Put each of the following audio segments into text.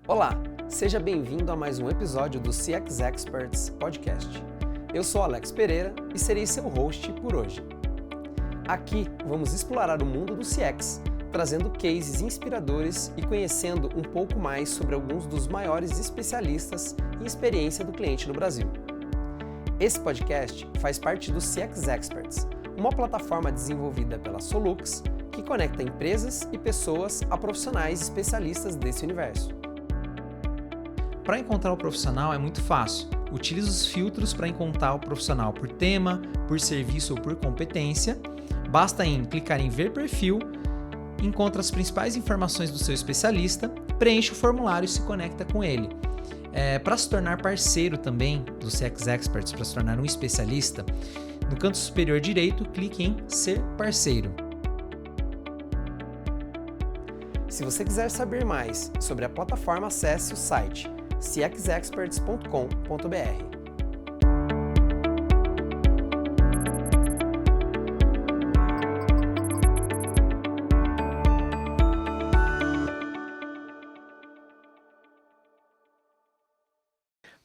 Olá, seja bem-vindo a mais um episódio do CX Experts Podcast. Eu sou Alex Pereira e serei seu host por hoje. Aqui vamos explorar o mundo do CX, trazendo cases inspiradores e conhecendo um pouco mais sobre alguns dos maiores especialistas em experiência do cliente no Brasil. Esse podcast faz parte do CX Experts, uma plataforma desenvolvida pela Solux que conecta empresas e pessoas a profissionais especialistas desse universo. Para encontrar o profissional é muito fácil. Utilize os filtros para encontrar o profissional por tema, por serviço ou por competência. Basta clicar em ver perfil, encontra as principais informações do seu especialista, preenche o formulário e se conecta com ele. Para se tornar parceiro também do CX Experts, para se tornar um especialista, no canto superior direito, clique em Ser Parceiro. Se você quiser saber mais sobre a plataforma, acesse o site cxexperts.com.br.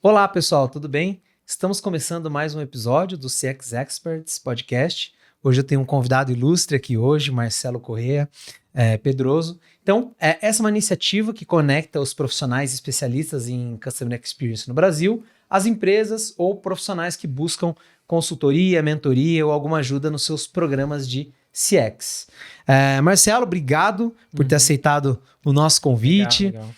Olá pessoal, tudo bem? Estamos começando mais um episódio do CX Experts Podcast. Hoje eu tenho um convidado ilustre aqui hoje, Marcelo Corrêa Pedroso. Então, essa é uma iniciativa que conecta os profissionais especialistas em Customer Experience no Brasil, as empresas ou profissionais que buscam consultoria, mentoria ou alguma ajuda nos seus programas de CX. Marcelo, obrigado por ter aceitado o nosso convite. Legal.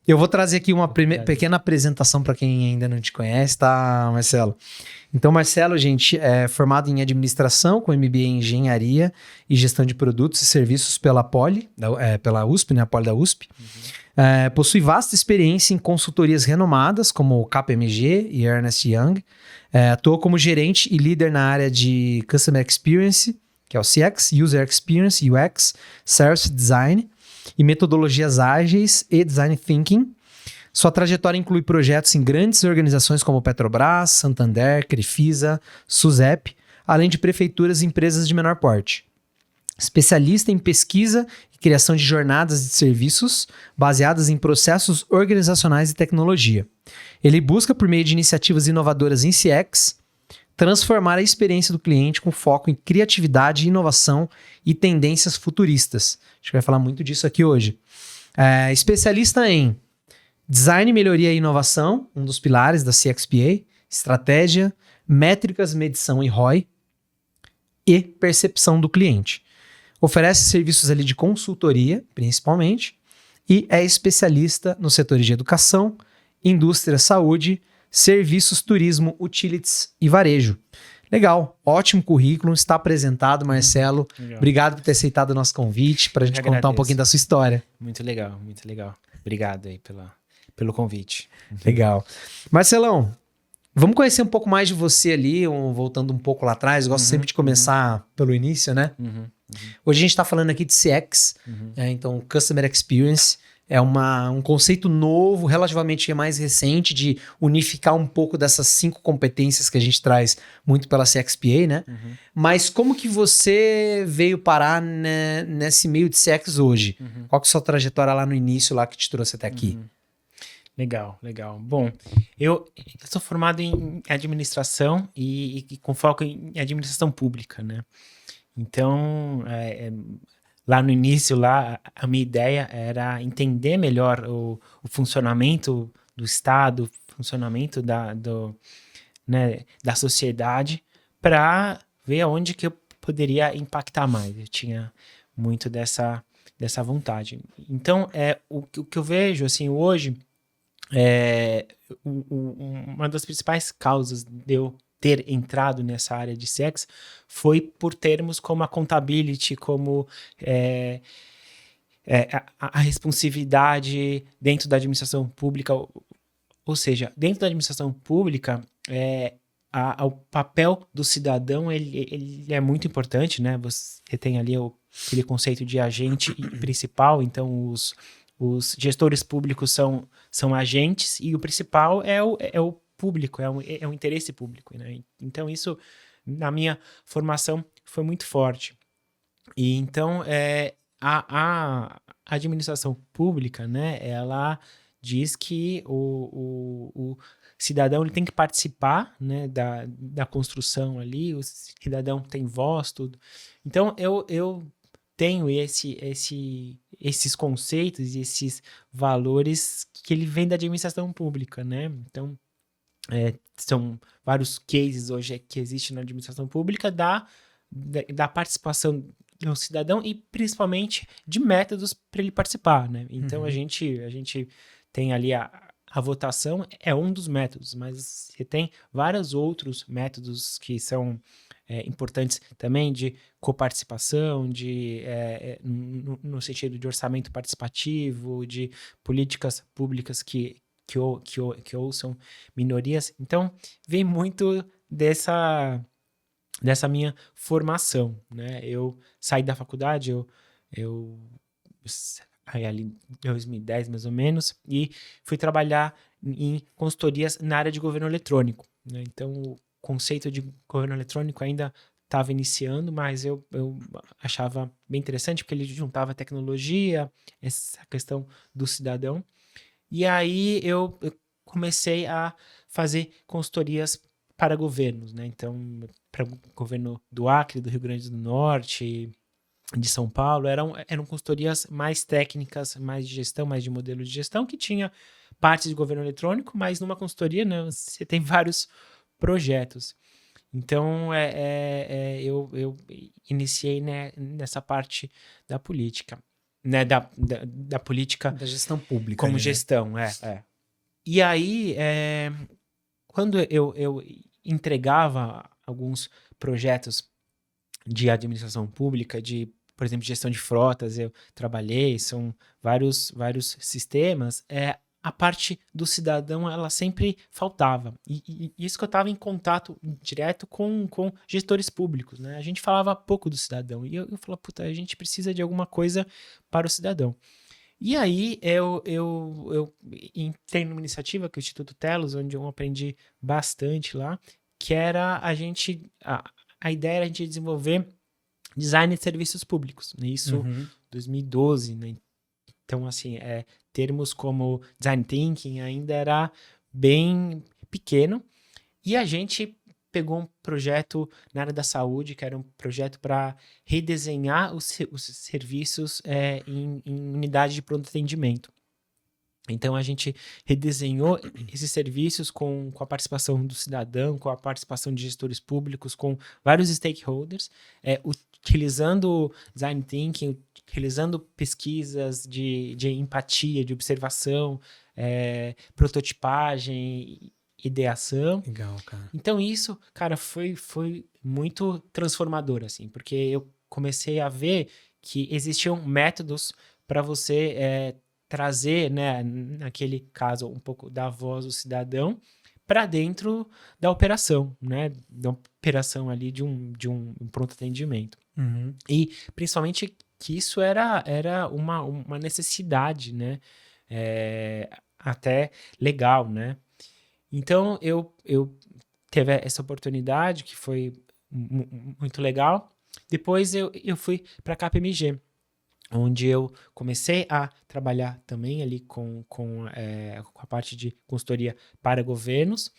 Eu vou trazer aqui uma pequena apresentação para quem ainda não te conhece, tá, Marcelo? Então, Marcelo, gente, é formado em administração, com MBA em engenharia e gestão de produtos e serviços pela Poli, pela USP, né? A Poli da USP. Possui vasta experiência em consultorias renomadas, como KPMG e Ernst Young. Atua como gerente e líder na área de Customer Experience, que é o CX, User Experience, UX, Service Design e metodologias ágeis e design thinking. Sua trajetória inclui projetos em grandes organizações como Petrobras, Santander, Crefisa, SUSEP, além de prefeituras e empresas de menor porte. Especialista em pesquisa e criação de jornadas de serviços baseadas em processos organizacionais e tecnologia. Ele busca, por meio de iniciativas inovadoras em CX, transformar a experiência do cliente com foco em criatividade, inovação e tendências futuristas. A gente vai falar muito disso aqui hoje. Especialista em design, melhoria e inovação, um dos pilares da CXPA, estratégia, métricas, medição e ROI, e percepção do cliente. Oferece serviços ali de consultoria, principalmente, e é especialista nos setores de educação, indústria, saúde, serviços, turismo, utilities e varejo. Legal, ótimo currículo, está apresentado, Marcelo. Legal. Obrigado por ter aceitado o nosso convite, para a gente contar um pouquinho da sua história. Muito legal, muito legal. Obrigado aí pelo convite. Legal. Marcelão, vamos conhecer um pouco mais de você ali, voltando um pouco lá atrás. Gosto sempre de começar pelo início, né? Hoje a gente está falando aqui de CX, então Customer Experience. É um conceito novo, relativamente mais recente, de unificar um pouco dessas 5 competências que a gente traz muito pela CXPA, né? Mas como que você veio parar nesse meio de CX hoje? Qual que é a sua trajetória lá no início, lá que te trouxe até aqui? Legal. Bom, eu sou formado em administração e com foco em administração pública, né? Então, lá no início, a minha ideia era entender melhor o funcionamento do Estado, o funcionamento da sociedade, para ver aonde que eu poderia impactar mais. Eu tinha muito dessa vontade. Então, o que eu vejo assim, hoje, uma das principais causas de eu ter entrado nessa área de CX foi por termos como a accountability, como a responsividade dentro da administração pública. Ou seja, dentro da administração pública, o papel do cidadão ele é muito importante, né? Você tem ali aquele conceito de agente principal, então os gestores públicos são agentes e o principal é o público, é um interesse público, né? Então isso, na minha formação, foi muito forte. E então, a administração pública, né, ela, diz que o cidadão ele tem que participar, né, da construção ali, o cidadão tem voz, tudo. Então, eu tenho esses conceitos e esses valores que ele vem da administração pública, né? Então, são vários cases hoje que existem na administração pública da participação do cidadão e principalmente de métodos para ele participar, né? Então a gente tem ali a votação é um dos métodos, mas você tem vários outros métodos que são importantes também de coparticipação, no sentido de orçamento participativo, de políticas públicas que ouçam minorias. Então, vem muito dessa minha formação, né? Eu saí da faculdade, eu saí ali em 2010, mais ou menos, e fui trabalhar em consultorias na área de governo eletrônico, né? Então, o conceito de governo eletrônico ainda estava iniciando, mas eu achava bem interessante, porque ele juntava tecnologia, essa questão do cidadão. E aí eu comecei a fazer consultorias para governos, né? Então, para o governo do Acre, do Rio Grande do Norte, de São Paulo, eram consultorias mais técnicas, mais de gestão, mais de modelo de gestão, que tinha partes de governo eletrônico, mas numa consultoria, né, você tem vários projetos. Então, eu iniciei, né, nessa parte da política, né, da política... Da gestão pública. Como né? gestão, E aí, quando eu entregava alguns projetos de administração pública, por exemplo, gestão de frotas, eu trabalhei, são vários sistemas, a parte do cidadão, ela sempre faltava. E isso que eu estava em contato direto com gestores públicos, né? A gente falava pouco do cidadão. E eu falava, puta, a gente precisa de alguma coisa para o cidadão. E aí eu entrei numa iniciativa que é o Instituto Telos, onde eu aprendi bastante lá, que era a ideia era a gente desenvolver design de serviços públicos, né? Isso em 2012, né? Então, assim, termos como design thinking ainda era bem pequeno, e a gente pegou um projeto na área da saúde, que era um projeto para redesenhar os serviços em unidade de pronto atendimento. Então, a gente redesenhou esses serviços com a participação do cidadão, com a participação de gestores públicos, com vários stakeholders, utilizando design thinking, realizando pesquisas de empatia, de observação, prototipagem, ideação. Legal, cara. Então isso, cara, foi muito transformador, assim, porque eu comecei a ver que existiam métodos para você trazer, né, naquele caso, um pouco da voz do cidadão para dentro da operação, né, da operação ali de um pronto atendimento. E principalmente que isso era uma necessidade, né, até legal, né. Então, eu teve essa oportunidade que foi muito legal. Depois eu fui para a KPMG, onde eu comecei a trabalhar também ali com a parte de consultoria para governos.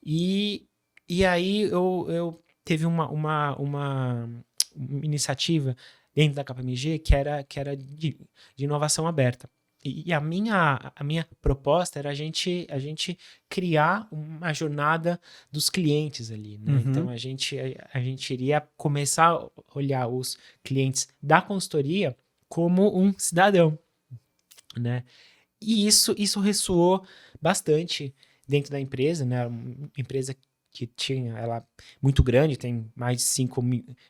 E aí eu teve uma iniciativa dentro da KPMG que era de inovação aberta. E a minha proposta era a gente criar uma jornada dos clientes ali, né? Então, a gente iria começar a olhar os clientes da consultoria como um cidadão, né? E isso ressoou bastante dentro da empresa, né? Uma empresa que ela muito grande, tem mais de 5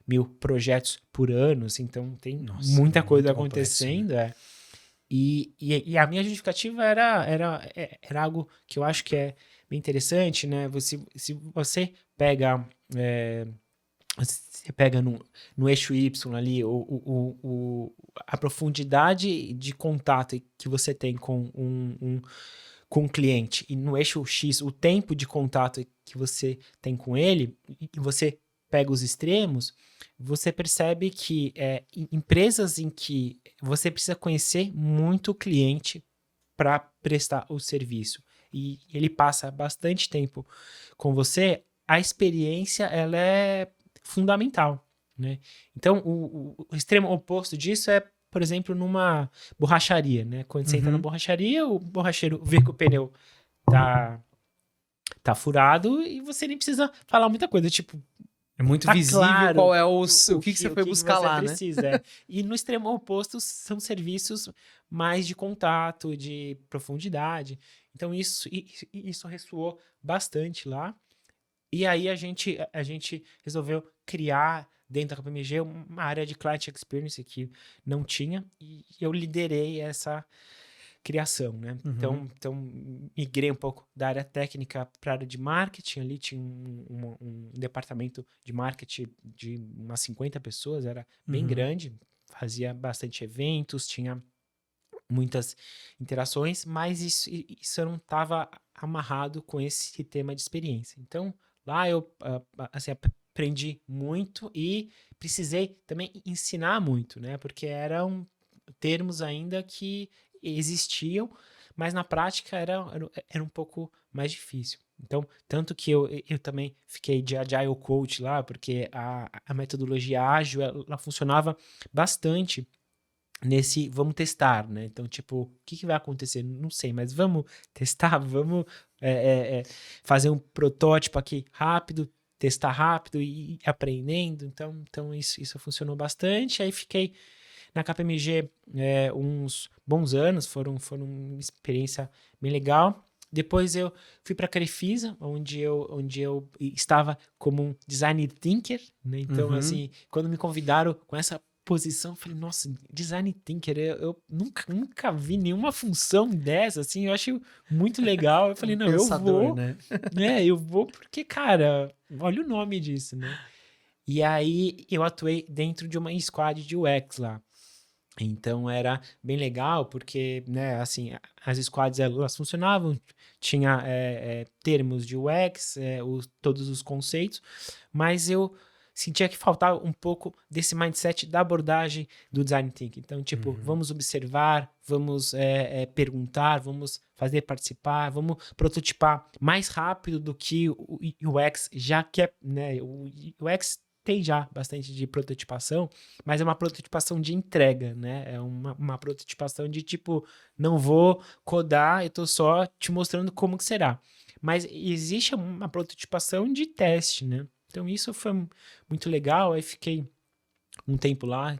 mil projetos por ano, assim, então tem muita coisa acontecendo, complexo, né? E a minha justificativa era algo que eu acho que é bem interessante, né? Se você pega no eixo Y ali a profundidade de contato que você tem com com o cliente, e no eixo X o tempo de contato que você tem com ele, e você pega os extremos, você percebe que empresas em que você precisa conhecer muito o cliente para prestar o serviço e ele passa bastante tempo com você, a experiência ela é fundamental, né? Então, o extremo oposto disso é, por exemplo, numa borracharia, né? Quando você entra na borracharia, o borracheiro vê que o pneu tá furado e você nem precisa falar muita coisa, tipo, É muito tá visível claro qual é o que você foi buscar você lá, precisa, é. E no extremo oposto são serviços mais de contato, de profundidade. Então isso ressoou bastante lá. E aí a gente resolveu criar dentro da KPMG uma área de Client Experience que não tinha e eu liderei essa criação, né? Então migrei um pouco da área técnica para a área de marketing. Ali tinha um departamento de marketing de umas 50 pessoas, era bem grande, fazia bastante eventos, tinha muitas interações, mas isso eu não estava amarrado com esse tema de experiência. Então, lá eu assim, aprendi muito e precisei também ensinar muito, né? Porque eram termos ainda que existiam, mas na prática era um pouco mais difícil. Então, tanto que eu também fiquei de Agile Coach lá, porque a metodologia ágil, ela funcionava bastante nesse vamos testar, né? Então, tipo, o que vai acontecer? Não sei, mas vamos testar, vamos fazer um protótipo aqui rápido, testar rápido e ir aprendendo. Então isso funcionou bastante. Aí fiquei na KPMG uns bons anos, foram uma experiência bem legal. Depois eu fui para a Crefisa, onde eu estava como um design thinker, né? Então, assim, quando me convidaram com essa posição, eu falei, nossa, design thinker, eu nunca vi nenhuma função dessa, assim, eu acho muito legal. Eu falei, não, Pensador, eu vou, né? eu vou porque, cara, olha o nome disso, né? E aí eu atuei dentro de uma squad de UX lá. Então era bem legal porque, né, assim, as squads elas funcionavam, tinha termos de UX, todos os conceitos, mas eu sentia que faltava um pouco desse mindset da abordagem do design thinking. Então, tipo, vamos observar, vamos perguntar, vamos fazer participar, vamos prototipar mais rápido do que o UX já quer, né? O UX tem já bastante de prototipação, mas é uma prototipação de entrega, né? É uma prototipação de tipo, não vou codar, eu tô só te mostrando como que será. Mas existe uma prototipação de teste, né? Então isso foi muito legal, aí fiquei um tempo lá,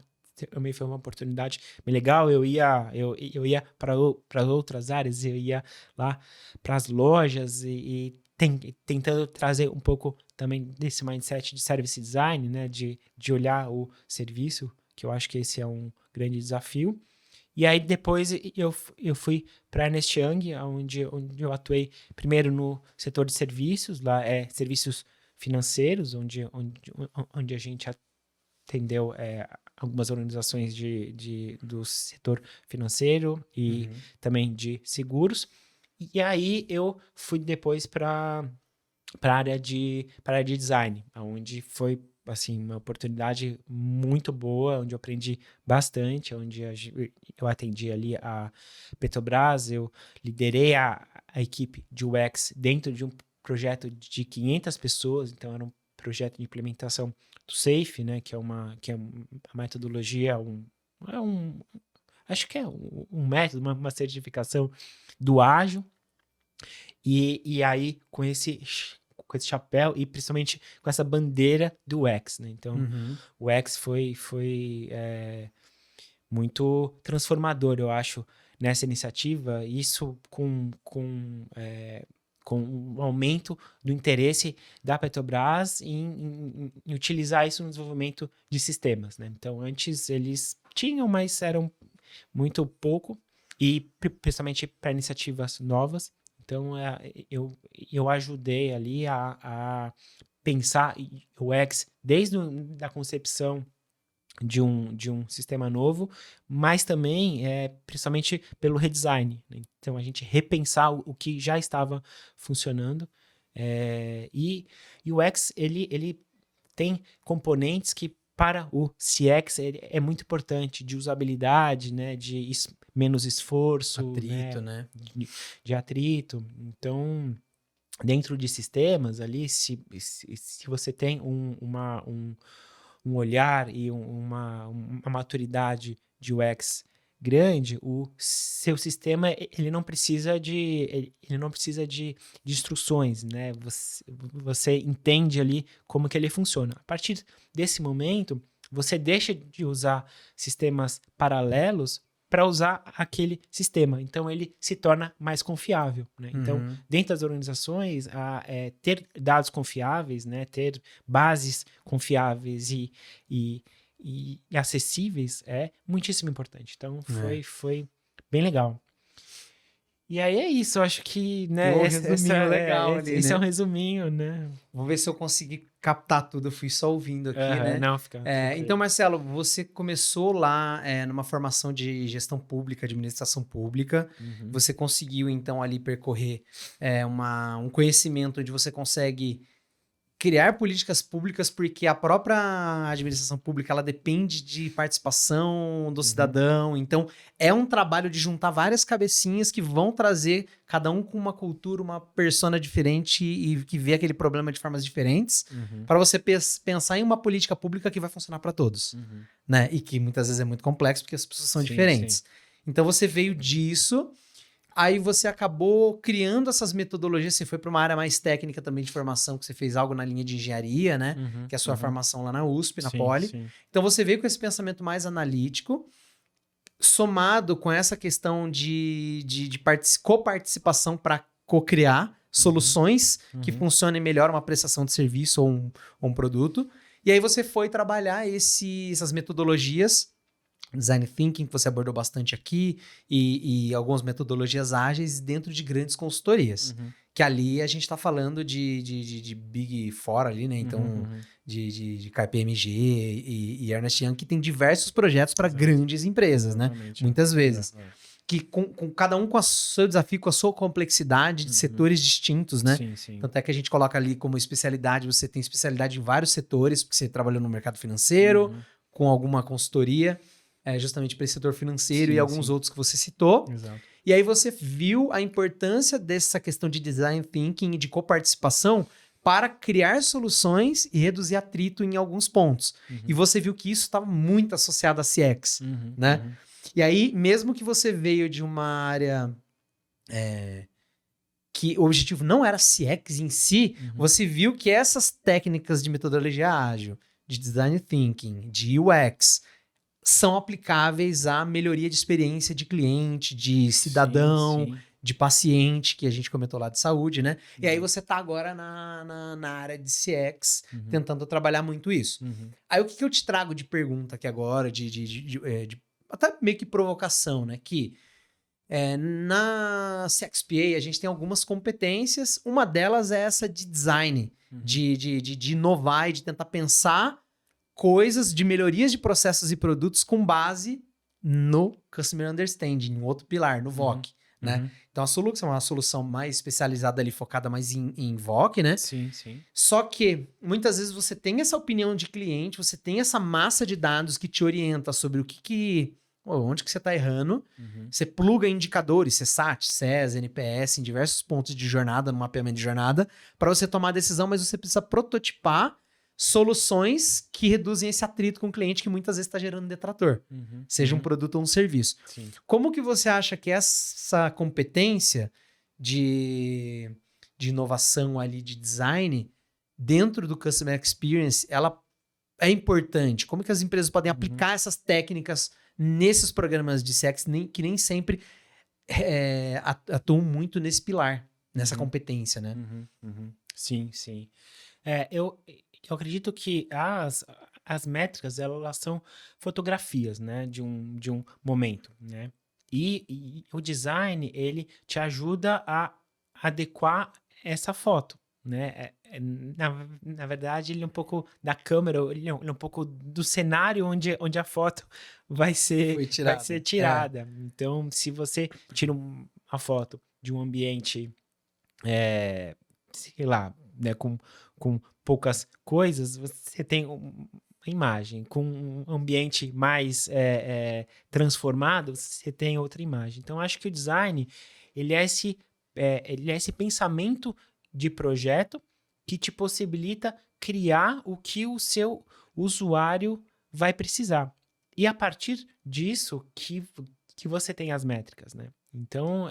também foi uma oportunidade bem legal. Eu ia para outras áreas, eu ia lá para as lojas e tentando trazer um pouco também desse mindset de service design, né, de olhar o serviço, que eu acho que esse é um grande desafio. E aí depois eu fui para Ernst Young, onde eu atuei primeiro no setor de serviços, lá serviços financeiros, onde a gente atendeu algumas organizações do setor financeiro e também de seguros. E aí eu fui depois para a área de design, onde foi assim uma oportunidade muito boa, onde eu aprendi bastante, onde eu atendi ali a Petrobras, eu liderei a equipe de UX dentro de um projeto de 500 pessoas, então era um projeto de implementação do SAFe, né, que é uma metodologia, acho que é um método, uma certificação do ágil. E aí, com esse chapéu e principalmente com essa bandeira do UX, né? Então, o UX foi muito transformador, eu acho, nessa iniciativa. Isso com o aumento do interesse da Petrobras em utilizar isso no desenvolvimento de sistemas, né? Então, antes eles tinham, mas eram muito pouco, e principalmente para iniciativas novas. Então, eu ajudei ali a pensar o UX desde a concepção de um sistema novo, mas também, principalmente pelo redesign, né? Então, a gente repensar o que já estava funcionando. E o UX, ele tem componentes que para o CX é muito importante, de usabilidade, né, de menos esforço, Atrito, né? de atrito. Então, dentro de sistemas ali, se você tem um olhar e uma maturidade de UX grande, o seu sistema ele não precisa de instruções, né? Você entende ali como que ele funciona. A partir desse momento, você deixa de usar sistemas paralelos para usar aquele sistema. Então, ele se torna mais confiável, né? Então, dentro das organizações, ter dados confiáveis, né? Ter bases confiáveis e acessíveis é muitíssimo importante. Então, foi bem legal. E aí é isso, eu acho que, né, esse é um resuminho, né? Vamos ver se eu consegui captar tudo, eu fui só ouvindo aqui, né? Não, fica Então, Marcelo, você começou lá numa formação de gestão pública, de administração pública, você conseguiu, então, ali percorrer um conhecimento onde você consegue criar políticas públicas, porque a própria administração pública ela depende de participação do cidadão. Então, é um trabalho de juntar várias cabecinhas que vão trazer, cada um com uma cultura, uma persona diferente e que vê aquele problema de formas diferentes, para você pensar em uma política pública que vai funcionar para todos. Né? E que muitas vezes é muito complexo, porque as pessoas são diferentes. Sim. Então, você veio disso. Aí você acabou criando essas metodologias, você foi para uma área mais técnica também de formação, que você fez algo na linha de engenharia, né? Que é a sua formação lá na USP, na Poli. Sim. Então você veio com esse pensamento mais analítico, somado com essa questão de coparticipação para co-criar soluções que funcionem melhor uma prestação de serviço ou um produto. E aí você foi trabalhar essas metodologias, Design Thinking, que você abordou bastante aqui, e algumas metodologias ágeis dentro de grandes consultorias. Que ali a gente está falando de Big Four ali, né? Então, de KPMG e Ernst Young, que tem diversos projetos para grandes empresas, né? Muitas vezes. Que com cada um com o seu desafio, com a sua complexidade de setores distintos, né? Sim. Tanto é que a gente coloca ali como especialidade, você tem especialidade em vários setores, porque você trabalhou no mercado financeiro, com alguma consultoria, justamente para esse setor financeiro e alguns outros que você citou. Exato. E aí você viu a importância dessa questão de design thinking e de coparticipação para criar soluções e reduzir atrito em alguns pontos. E você viu que isso estava muito associado a CX, né? E aí, mesmo que você veio de uma área que o objetivo não era CX em si, você viu que essas técnicas de metodologia ágil, de design thinking, de UX, são aplicáveis à melhoria de experiência de cliente, de cidadão, de paciente, que a gente comentou lá de saúde, né? E aí você tá agora na área de CX, tentando trabalhar muito isso. Aí o que eu te trago de pergunta aqui agora, de até meio que provocação, né? Que na CXPA a gente tem algumas competências, uma delas é essa de design, de inovar e de tentar pensar coisas de melhorias de processos e produtos com base no Customer Understanding, um outro pilar, no VOC, né? Então a Solux é uma solução mais especializada ali, focada mais em VOC, né? Sim. Só que muitas vezes você tem essa opinião de cliente, você tem essa massa de dados que te orienta sobre onde que você está errando, você pluga indicadores, CSAT, CES, NPS, em diversos pontos de jornada, no mapeamento de jornada, para você tomar a decisão, mas você precisa prototipar soluções que reduzem esse atrito com o cliente que muitas vezes está gerando detrator, seja um produto ou um serviço. Sim. Como que você acha que essa competência de inovação ali, de design, dentro do Customer Experience, ela é importante? Como que as empresas podem aplicar essas técnicas nesses programas de CX que nem sempre atuam muito nesse pilar, nessa competência, né? Sim. Eu acredito que as métricas, elas são fotografias, né, de um momento, né? E o design, ele te ajuda a adequar essa foto, né? Na verdade, ele é um pouco da câmera, ele é um pouco do cenário onde a foto vai ser tirada. Então, se você tira uma foto de um ambiente, sei lá, né, com poucas coisas, você tem imagem. Com um ambiente mais transformado, você tem outra imagem. Então, acho que o design, ele é esse pensamento de projeto que te possibilita criar o que o seu usuário vai precisar. E a partir disso que você tem as métricas, né? Então,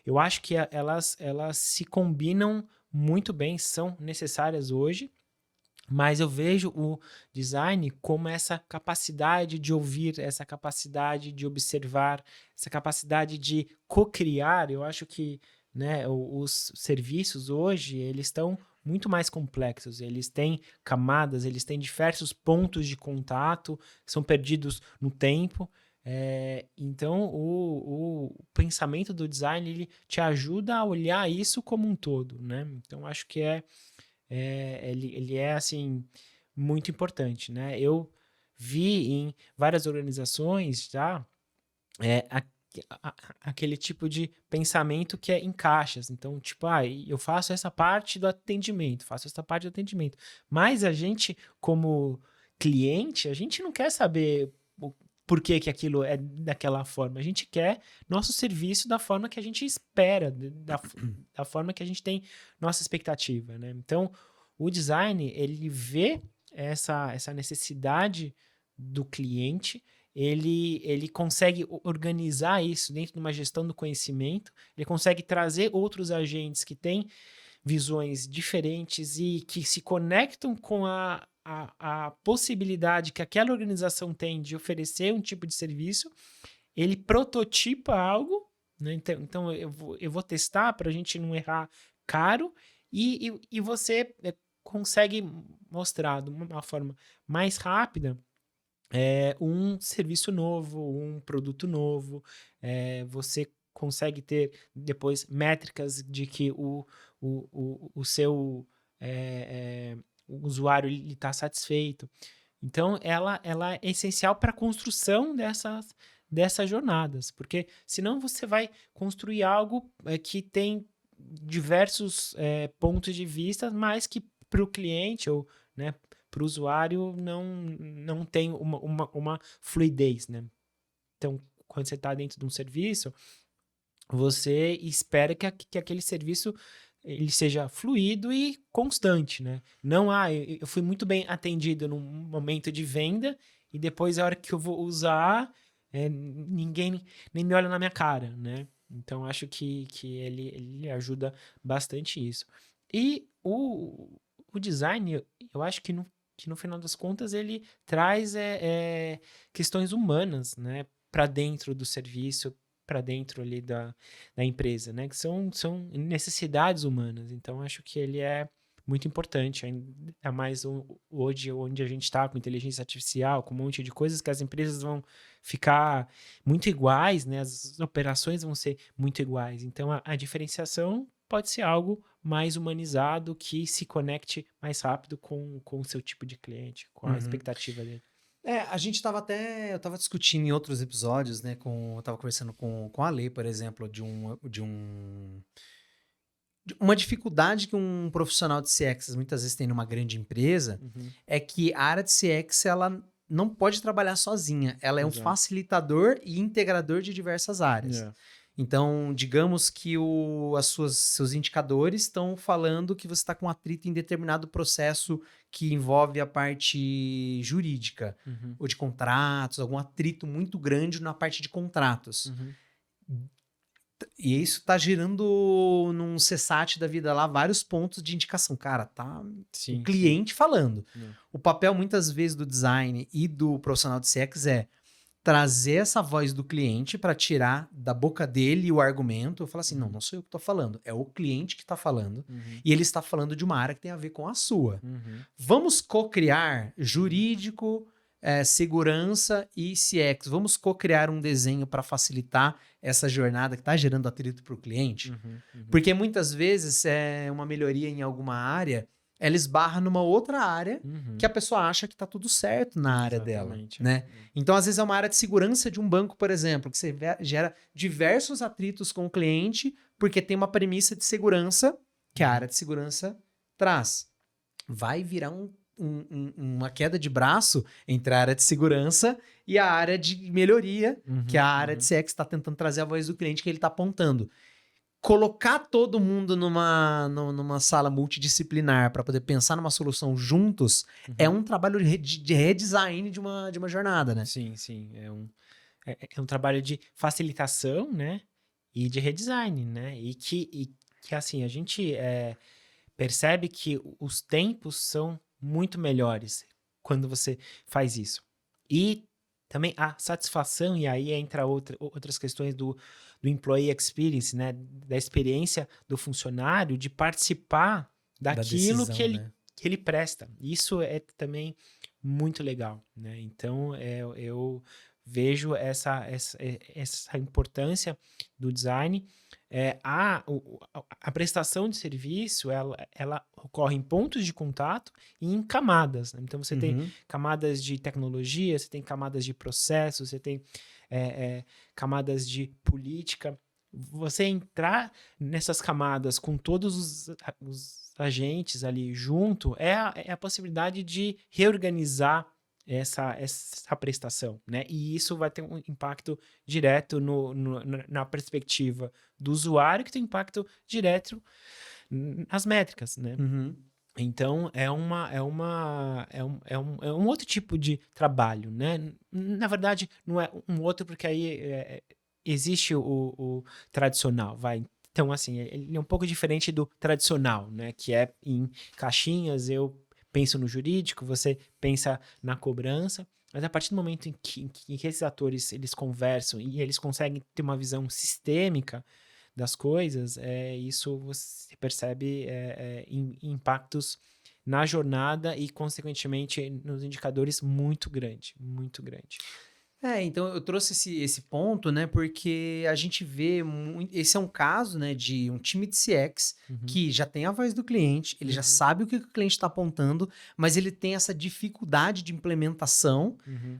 eu acho que elas se combinam muito bem, são necessárias hoje, mas eu vejo o design como essa capacidade de ouvir, essa capacidade de observar, essa capacidade de co-criar. Eu acho que, né, os serviços hoje, eles estão muito mais complexos, eles têm camadas, eles têm diversos pontos de contato que são perdidos no tempo. Então, o pensamento do design, ele te ajuda a olhar isso como um todo, né? Então, acho que ele é, assim, muito importante, né? Eu vi em várias organizações, já, aquele tipo de pensamento que é em caixas. Então, tipo, eu faço essa parte do atendimento, mas a gente, como cliente, a gente não quer saber por que aquilo é daquela forma. A gente quer nosso serviço da forma que a gente espera, da forma que a gente tem nossa expectativa, né? Então, o design, ele vê essa necessidade do cliente, ele consegue organizar isso dentro de uma gestão do conhecimento, ele consegue trazer outros agentes que têm visões diferentes e que se conectam com a possibilidade que aquela organização tem de oferecer um tipo de serviço, ele prototipa algo, né? Então eu vou testar para a gente não errar caro, e você consegue mostrar de uma forma mais rápida um serviço novo, um produto novo. Você consegue ter depois métricas de que o seu o usuário está satisfeito. Então, ela é essencial para a construção dessas jornadas, porque senão você vai construir algo que tem diversos pontos de vista, mas que para o cliente ou, né, para o usuário não tem uma fluidez, né? Então, quando você está dentro de um serviço, você espera que aquele serviço ele seja fluido e constante, né? Não, eu fui muito bem atendido num momento de venda e depois, a hora que eu vou usar, ninguém nem me olha na minha cara, né? Então, acho que ele ajuda bastante isso. E o design, eu acho que no final das contas, ele traz questões humanas, né? Para dentro do serviço, para dentro ali da empresa, né? Que são necessidades humanas. Então, acho que ele é muito importante, ainda mais hoje, onde a gente está com inteligência artificial, com um monte de coisas que as empresas vão ficar muito iguais, né? As operações vão ser muito iguais. Então, a diferenciação pode ser algo mais humanizado, que se conecte mais rápido com o seu tipo de cliente, com a expectativa dele. A gente eu tava discutindo em outros episódios, né, eu tava conversando com a Lê, por exemplo, de uma dificuldade que um profissional de CX muitas vezes tem numa grande empresa, é que a área de CX, ela não pode trabalhar sozinha, ela é um facilitador e integrador de diversas áreas. Então, digamos que seus indicadores estão falando que você está com atrito em determinado processo que envolve a parte jurídica, ou de contratos, algum atrito muito grande na parte de contratos. E isso está gerando num CSAT da vida lá vários pontos de indicação. Cara, tá o cliente falando. O papel, muitas vezes, do design e do profissional de CX é trazer essa voz do cliente para tirar da boca dele o argumento. Eu falo assim, não sou eu que estou falando, é o cliente que está falando, e ele está falando de uma área que tem a ver com a sua. Vamos co-criar jurídico, segurança e CX. Vamos co-criar um desenho para facilitar essa jornada que está gerando atrito para o cliente. Porque muitas vezes uma melhoria em alguma área, ela esbarra numa outra área que a pessoa acha que está tudo certo na área dela, né? Então, às vezes, é uma área de segurança de um banco, por exemplo, que você gera diversos atritos com o cliente porque tem uma premissa de segurança que a área de segurança traz. Vai virar um uma queda de braço entre a área de segurança e a área de melhoria, que é a área de CX está tentando trazer a voz do cliente que ele está apontando. Colocar todo mundo numa sala multidisciplinar para poder pensar numa solução juntos é um trabalho de redesign de uma jornada, né? Sim, sim. É um trabalho de facilitação, né? E de redesign, né? E que assim, a gente percebe que os tempos são muito melhores quando você faz isso. E também a satisfação, e aí entra outras questões do employee experience, né? Da experiência do funcionário de participar daquilo decisão, que ele presta. Isso é também muito legal, né? Então, eu vejo essa importância do design. A prestação de serviço, ela ocorre em pontos de contato e em camadas, né? Então, você tem camadas de tecnologia, você tem camadas de processos, você tem camadas de política. Você entrar nessas camadas com todos os agentes ali junto é a possibilidade de reorganizar essa prestação, né? E isso vai ter um impacto direto na perspectiva do usuário, que tem impacto direto nas métricas, né? Então, é um outro tipo de trabalho, né? Na verdade, não é um outro, porque aí existe o tradicional, vai. Então, assim, ele é um pouco diferente do tradicional, né? Que é em caixinhas, eu penso no jurídico, você pensa na cobrança, mas a partir do momento em que esses atores eles conversam e eles conseguem ter uma visão sistêmica das coisas, isso você percebe em impactos na jornada e, consequentemente, nos indicadores muito grande, muito grande. Então eu trouxe esse ponto, né, porque a gente vê, esse é um caso, né, de um time de CX que já tem a voz do cliente, ele já sabe o que o cliente está apontando, mas ele tem essa dificuldade de implementação,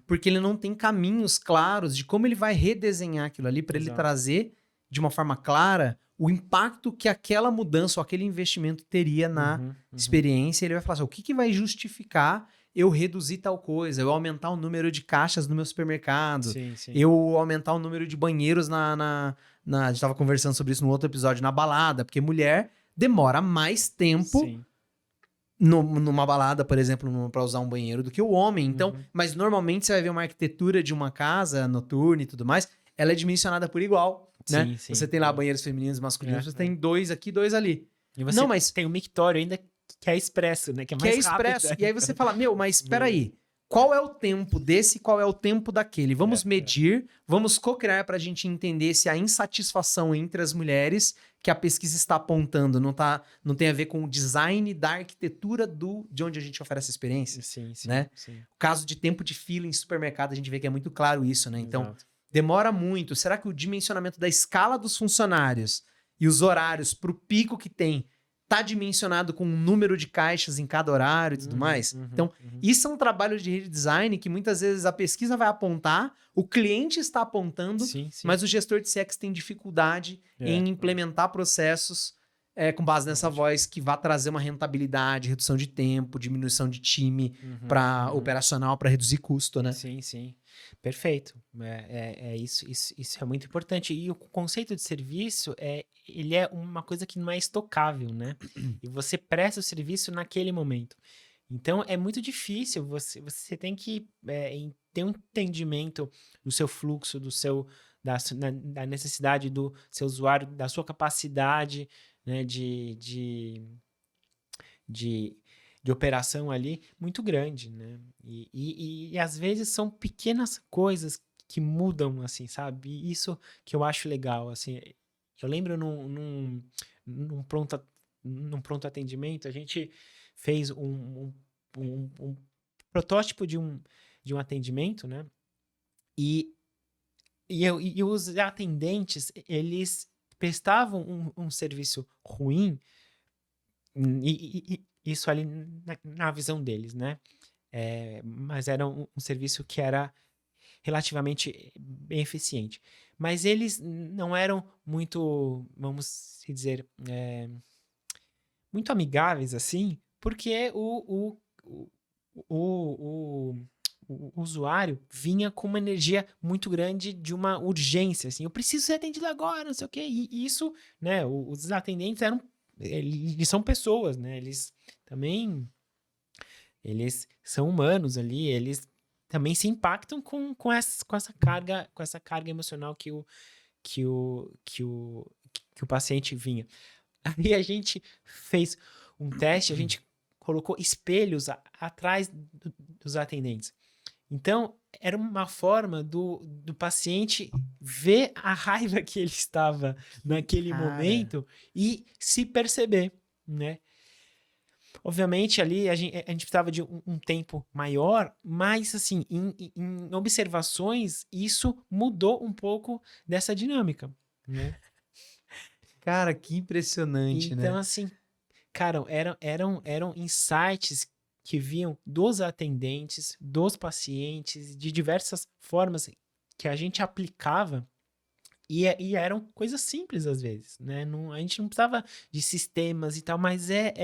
porque ele não tem caminhos claros de como ele vai redesenhar aquilo ali para ele trazer de uma forma clara o impacto que aquela mudança ou aquele investimento teria na experiência. Ele vai falar assim, o que vai justificar eu reduzir tal coisa, eu aumentar o número de caixas no meu supermercado, eu aumentar o número de banheiros a gente estava conversando sobre isso no outro episódio, na balada, porque mulher demora mais tempo numa balada, por exemplo, para usar um banheiro do que o homem. Então, mas normalmente você vai ver uma arquitetura de uma casa noturna e tudo mais, ela é dimensionada por igual, né? Você tem lá banheiros femininos e masculinos, você tem 2 aqui, 2 ali. E você tem um mictório ainda que é expresso, né? Que é mais expresso. rápido. E aí você fala, mas espera aí, qual é o tempo desse e qual é o tempo daquele? Vamos medir, vamos co-criar para a gente entender se a insatisfação entre as mulheres que a pesquisa está apontando não tem a ver com o design da arquitetura de onde a gente oferece a experiência. Né? O caso de tempo de fila em supermercado, a gente vê que é muito claro isso, né? Então, demora muito. Será que o dimensionamento da escala dos funcionários e os horários para o pico que tem tá dimensionado com um número de caixas em cada horário e tudo mais? Então, isso é um trabalho de redesign que muitas vezes a pesquisa vai apontar, o cliente está apontando, mas o gestor de CX tem dificuldade em implementar processos com base nessa voz que vai trazer uma rentabilidade, redução de tempo, diminuição de time para operacional, para reduzir custo, né? Sim. Perfeito. Isso é muito importante. E o conceito de serviço ele é uma coisa que não é estocável, né? E você presta o serviço naquele momento. Então é muito difícil. Você tem que ter um entendimento do seu fluxo, da necessidade do seu usuário, da sua capacidade, né, de operação ali muito grande, né? E às vezes são pequenas coisas que mudam, assim, sabe? E isso que eu acho legal, assim. Eu lembro num pronto atendimento, a gente fez um protótipo de um atendimento, né? E os atendentes, eles prestavam um serviço ruim, e isso ali na visão deles, né? Mas era um serviço que era relativamente bem eficiente. Mas eles não eram muito, vamos dizer, muito amigáveis, assim, porque o usuário vinha com uma energia muito grande de uma urgência, assim, eu preciso ser atendido agora, não sei o quê, e isso, né, os atendentes eles são pessoas, né, eles são humanos ali, eles também se impactam com essa carga emocional que o paciente vinha. Aí a gente fez um teste, a gente colocou espelhos atrás dos atendentes. Então, era uma forma do paciente ver a raiva que ele estava naquele momento e se perceber, né? Obviamente, ali a gente precisava de um tempo maior, mas, assim, em observações, isso mudou um pouco dessa dinâmica, né? Cara, que impressionante, Então, né? assim, cara, eram insights que vinham dos atendentes, dos pacientes, de diversas formas que a gente aplicava e eram coisas simples às vezes, né? A gente não precisava de sistemas e tal, mas é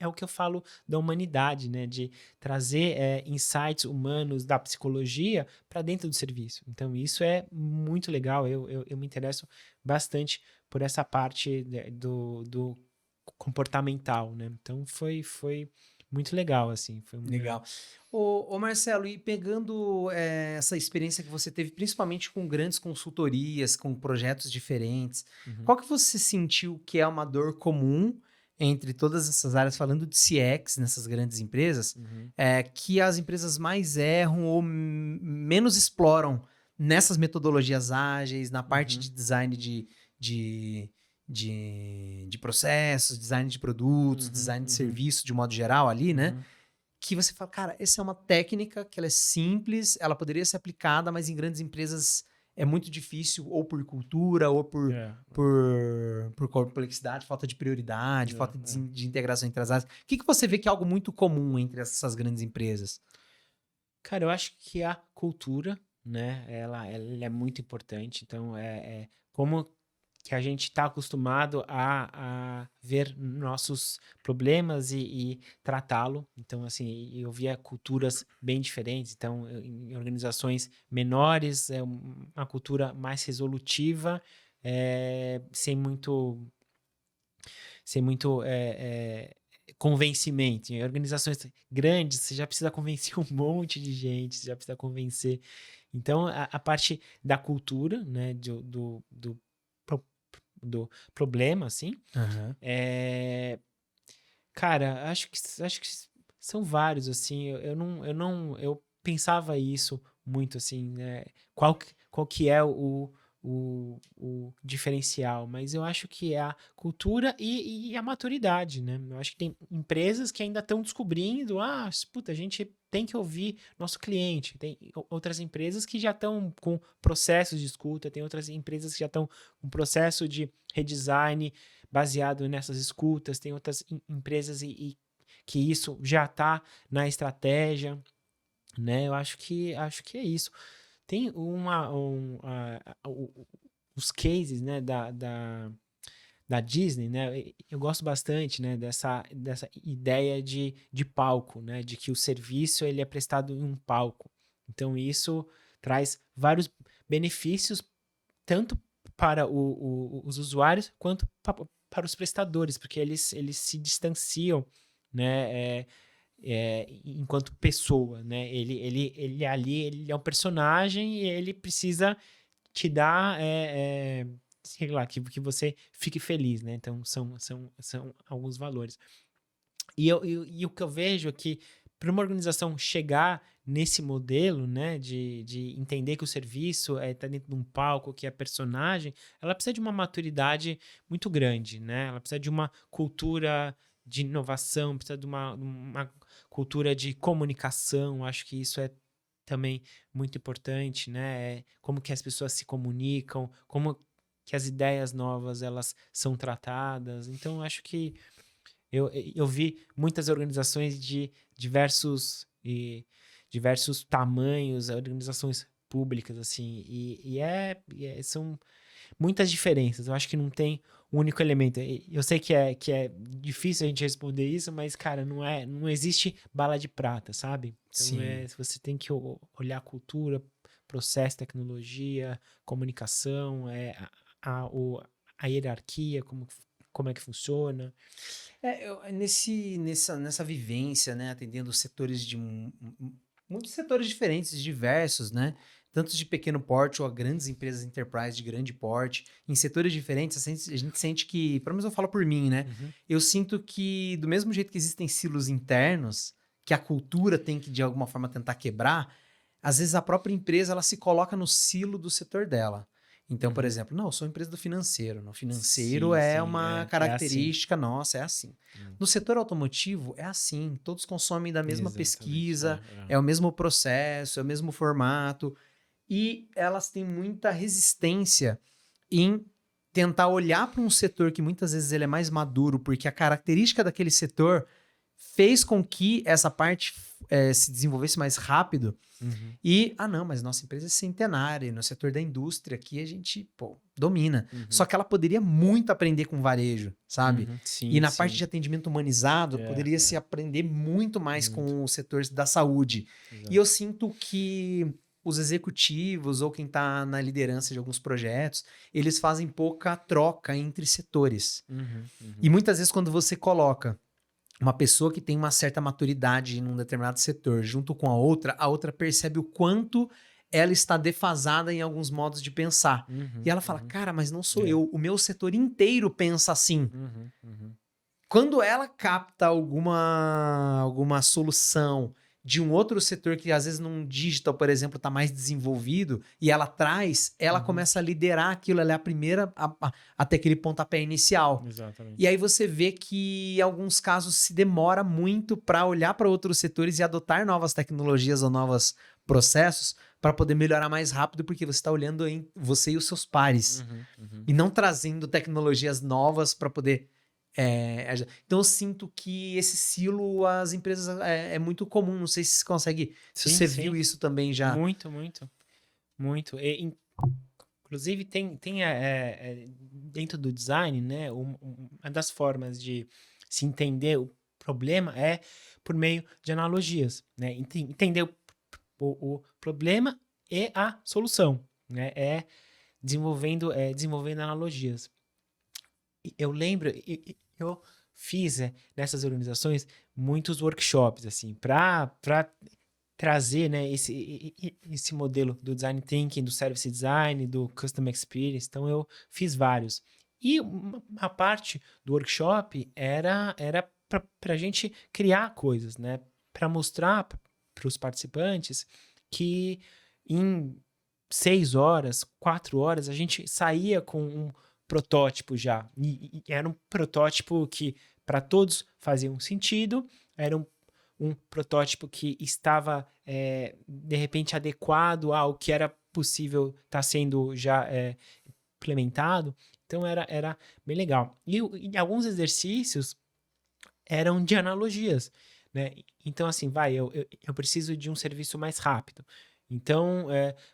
o que eu falo da humanidade, né? De trazer insights humanos da psicologia para dentro do serviço. Então, isso é muito legal. Eu me interesso bastante por essa parte do comportamental, né? Então, foi muito legal, assim. Foi Legal. Ô Marcelo, e pegando essa experiência que você teve, principalmente com grandes consultorias, com projetos diferentes, qual que você sentiu que é uma dor comum entre todas essas áreas, falando de CX nessas grandes empresas, que as empresas mais erram ou menos exploram nessas metodologias ágeis, na parte de design de processos, design de produtos, design de serviço de modo geral ali, né? Que você fala, cara, essa é uma técnica que ela é simples, ela poderia ser aplicada, mas em grandes empresas é muito difícil, ou por cultura, ou por complexidade, falta de prioridade, falta de integração entre as áreas. O que você vê que é algo muito comum entre essas grandes empresas? Cara, eu acho que a cultura, né, ela é muito importante. Então, como que a gente está acostumado a ver nossos problemas e tratá-lo. Então, assim, eu via culturas bem diferentes. Então, em organizações menores, é uma cultura mais resolutiva, sem muito convencimento. Em organizações grandes, você já precisa convencer um monte de gente, você já precisa convencer. Então, a parte da cultura, né, do problema, assim, cara, acho que são vários, assim, eu pensava isso muito, assim, né, qual que é o diferencial, mas eu acho que é a cultura e a maturidade, né? Eu acho que tem empresas que ainda estão descobrindo, puta, a gente tem que ouvir nosso cliente. Tem outras empresas que já estão com processos de escuta, tem outras empresas que já estão com processo de redesign baseado nessas escutas, tem outras empresas que isso já está na estratégia, né? Eu acho que é isso. Tem os cases, né, da Disney, né? Eu gosto bastante, né, dessa ideia de palco, né? De que o serviço ele é prestado em um palco. Então isso traz vários benefícios tanto para os usuários quanto para os prestadores, porque eles se distanciam, né? Enquanto pessoa, né? Ele ali, ele é um personagem e ele precisa te dar, sei lá, que você fique feliz, né? Então, são alguns valores. E o que eu vejo é que para uma organização chegar nesse modelo, né, de entender que o serviço está dentro de um palco, que é personagem, ela precisa de uma maturidade muito grande, né? Ela precisa de uma cultura de inovação, precisa de uma cultura de comunicação. Acho que isso é também muito importante, né? Como que as pessoas se comunicam, como que as ideias novas elas são tratadas. Então, acho que eu vi muitas organizações de diversos tamanhos, organizações públicas, assim, são muitas diferenças. Eu acho que não tem único elemento. Eu sei que é difícil a gente responder isso, mas, cara, não existe bala de prata, sabe? Então, você tem que olhar a cultura, processo, tecnologia, comunicação, a hierarquia, como é que funciona. Nessa vivência, né, atendendo setores muitos setores diferentes, diversos, né? Tanto de pequeno porte ou a grandes empresas enterprise de grande porte, em setores diferentes, a gente sente que, pelo menos eu falo por mim, né? Eu sinto que, do mesmo jeito que existem silos internos, que a cultura tem que, de alguma forma, tentar quebrar, às vezes a própria empresa, ela se coloca no silo do setor dela. Então, por exemplo, não, eu sou empresa do financeiro. No financeiro uma característica nossa, é assim. No setor automotivo, é assim. Todos consomem da mesma pesquisa, é o mesmo processo, é o mesmo formato. E elas têm muita resistência em tentar olhar para um setor que muitas vezes ele é mais maduro, porque a característica daquele setor fez com que essa parte se desenvolvesse mais rápido. E, não, mas nossa empresa é centenária, no setor da indústria aqui a gente, domina. Só que ela poderia muito aprender com varejo, sabe? E na parte de atendimento humanizado, poderia se aprender muito mais com o setor da saúde. E eu sinto que os executivos ou quem está na liderança de alguns projetos, eles fazem pouca troca entre setores. E muitas vezes quando você coloca uma pessoa que tem uma certa maturidade num determinado setor junto com a outra percebe o quanto ela está defasada em alguns modos de pensar. E ela fala, cara, mas não sou eu, o meu setor inteiro pensa assim. Quando ela capta alguma solução de um outro setor que às vezes num digital, por exemplo, está mais desenvolvido e ela traz, ela começa a liderar aquilo, ela é a primeira até aquele pontapé inicial. Exatamente. E aí você vê que em alguns casos se demora muito para olhar para outros setores e adotar novas tecnologias ou novos processos para poder melhorar mais rápido, porque você está olhando em você e os seus pares e não trazendo tecnologias novas para poder... Então eu sinto que esse silo as empresas é muito comum, não sei se você consegue, se você viu isso também já. Muito. Inclusive tem dentro do design, né, uma das formas de se entender o problema é por meio de analogias, né, entender o problema e a solução, né, desenvolvendo analogias. Eu lembro, eu fiz nessas organizações muitos workshops, assim, para trazer, né, esse modelo do design thinking, do service design, do customer experience. Então, eu fiz vários. E uma parte do workshop era para a gente criar coisas, né, para mostrar para os participantes que em 6 horas, 4 horas, a gente saía com um protótipo já. E era um protótipo que para todos fazia um sentido, era um protótipo que estava, de repente, adequado ao que era possível estar sendo já implementado. Então, era bem legal. E alguns exercícios eram de analogias, né? Então, assim, eu preciso de um serviço mais rápido. Então,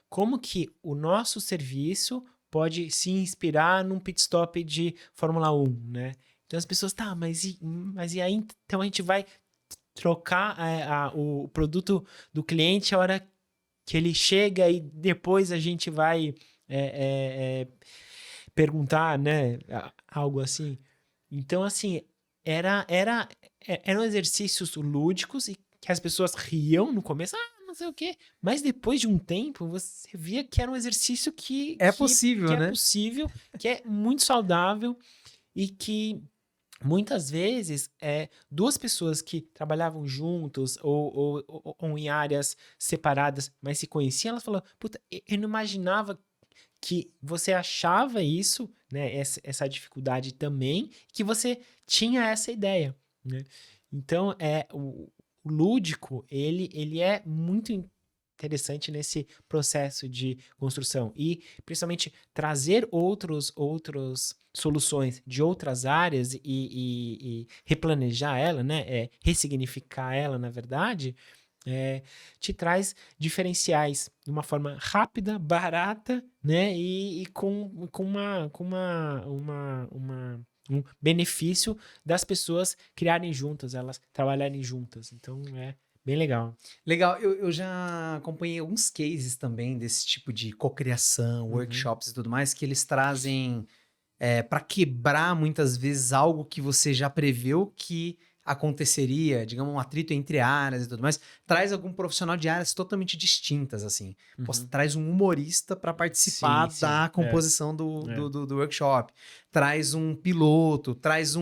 como que o nosso serviço pode se inspirar num pit stop de Fórmula 1, né? Então as pessoas, mas e aí, então a gente vai trocar o produto do cliente a hora que ele chega e depois a gente vai perguntar, né? Algo assim. Então, assim, eram exercícios lúdicos e que as pessoas riam no começo, não sei o quê. Mas depois de um tempo, você via que era um exercício que possível, né? É possível, que é muito saudável e que muitas vezes duas pessoas que trabalhavam juntos ou em áreas separadas, mas se conheciam, elas falavam, puta, eu não imaginava que você achava isso, né, essa dificuldade também, que você tinha essa ideia, né? Então, o lúdico, ele é muito interessante nesse processo de construção e principalmente trazer outras soluções de outras áreas e replanejar ela, né, ressignificar ela, na verdade, te traz diferenciais de uma forma rápida, barata, né? E com um benefício das pessoas criarem juntas, elas trabalharem juntas. Então, é bem legal. Legal, eu já acompanhei alguns cases também desse tipo de cocriação, workshops e tudo mais, que eles trazem para quebrar muitas vezes algo que você já preveu que aconteceria, digamos, um atrito entre áreas e tudo mais, traz algum profissional de áreas totalmente distintas, assim. Traz um humorista para participar da composição do workshop, traz um piloto, traz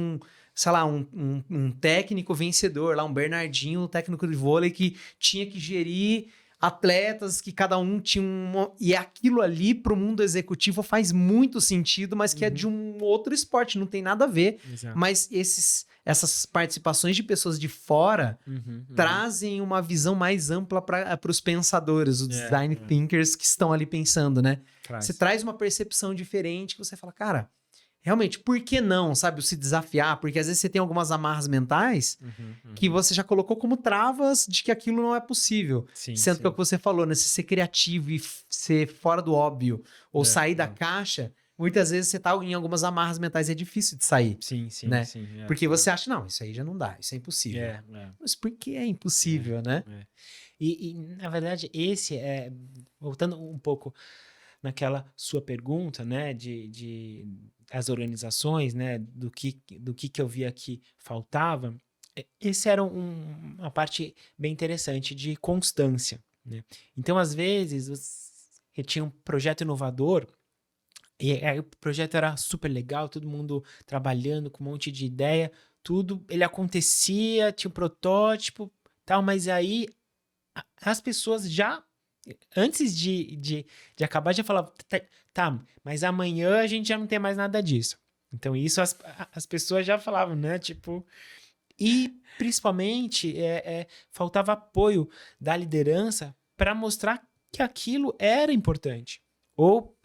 sei lá, um técnico vencedor, lá um Bernardinho, um técnico de vôlei que tinha que gerir atletas que cada um tinha e aquilo ali pro mundo executivo faz muito sentido, mas que é de um outro esporte, não tem nada a ver. Exato. Mas essas participações de pessoas de fora trazem uma visão mais ampla para os pensadores, os design thinkers que estão ali pensando, né? Você traz uma percepção diferente que você fala, cara, realmente, por que não, sabe, se desafiar? Porque às vezes você tem algumas amarras mentais que você já colocou como travas de que aquilo não é possível. Sendo que é o que você falou, né? Se ser criativo e ser fora do óbvio ou sair da caixa, muitas vezes você tá em algumas amarras mentais e é difícil de sair. Né? Porque você acha, não, isso aí já não dá, isso é impossível. Mas por que é impossível, né? E, na verdade, esse é... Voltando um pouco naquela sua pergunta, né, de as organizações, né, do que eu via que faltava, esse era uma parte bem interessante de constância, né? Então, às vezes, você tinha um projeto inovador e aí o projeto era super legal, todo mundo trabalhando com um monte de ideia, tudo, ele acontecia, tinha um protótipo, tal, mas aí as pessoas já antes de acabar, já falava, tá, mas amanhã a gente já não tem mais nada disso. Então, isso as pessoas já falavam, né? Tipo, e principalmente faltava apoio da liderança para mostrar que aquilo era importante. Ou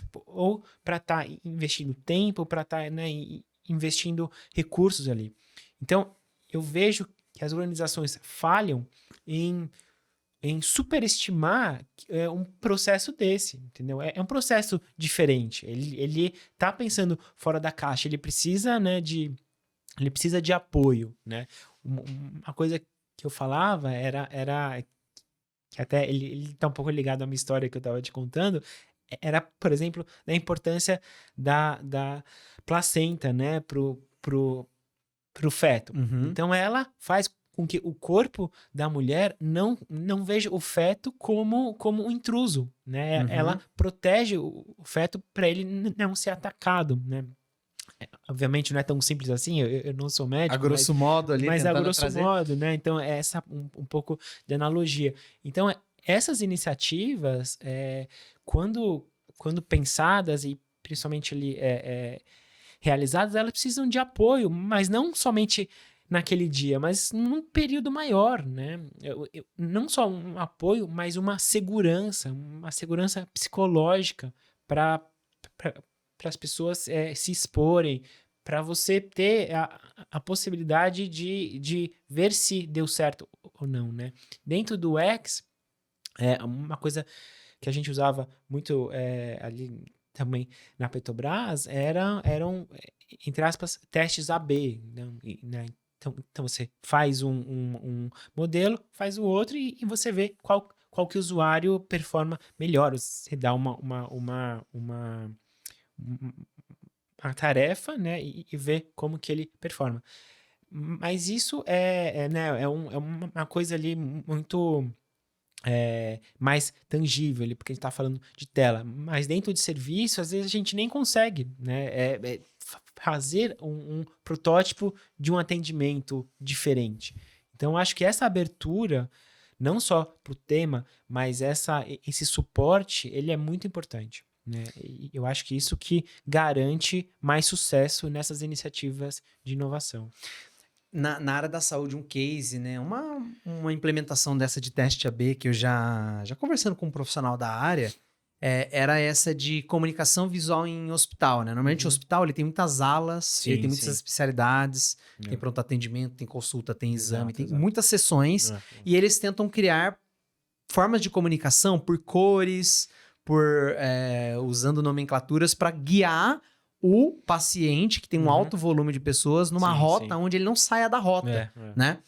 para estar investindo tempo, para estar, né, investindo recursos ali. Então, eu vejo que as organizações falham em superestimar um processo desse, entendeu? É um processo diferente. Ele tá pensando fora da caixa, ele precisa, né, ele precisa de apoio, né? Uma coisa que eu falava era que até ele tá um pouco ligado à minha história que eu tava te contando, era, por exemplo, da importância da placenta, né, pro feto. Então ela faz com que o corpo da mulher não veja o feto como um intruso, né? Ela protege o feto para ele não ser atacado, né? Obviamente não é tão simples assim, eu não sou médico. A grosso modo ali, mas a grosso trazer... modo, né? Então é essa um pouco de analogia. Então essas iniciativas, quando pensadas e principalmente ali realizadas, elas precisam de apoio, mas não somente naquele dia, mas num período maior, né? Não só um apoio, mas uma segurança psicológica para as pessoas se exporem, para você ter a possibilidade de ver se deu certo ou não, né? Dentro do X, uma coisa que a gente usava muito ali também na Petrobras eram, entre aspas, testes AB, né? Então você faz um modelo, faz o outro e você vê qual que o usuário performa melhor. Você dá uma tarefa, né, e vê como que ele performa. Mas isso né, uma coisa ali muito mais tangível, ali, porque a gente está falando de tela. Mas dentro de serviço, às vezes a gente nem consegue, né, fazer um protótipo de um atendimento diferente. Então, acho que essa abertura, não só para o tema, mas esse suporte, ele é muito importante, né? E eu acho que isso que garante mais sucesso nessas iniciativas de inovação. Na área da saúde, um case, né? Uma implementação dessa de teste AB que eu já conversando com um profissional da área, era essa de comunicação visual em hospital, né? Normalmente o hospital ele tem muitas alas, ele tem muitas especialidades, tem pronto atendimento, tem consulta, tem exame, tem muitas sessões, e eles tentam criar formas de comunicação por cores, usando nomenclaturas para guiar o paciente que tem um alto volume de pessoas numa rota onde ele não saia da rota, né?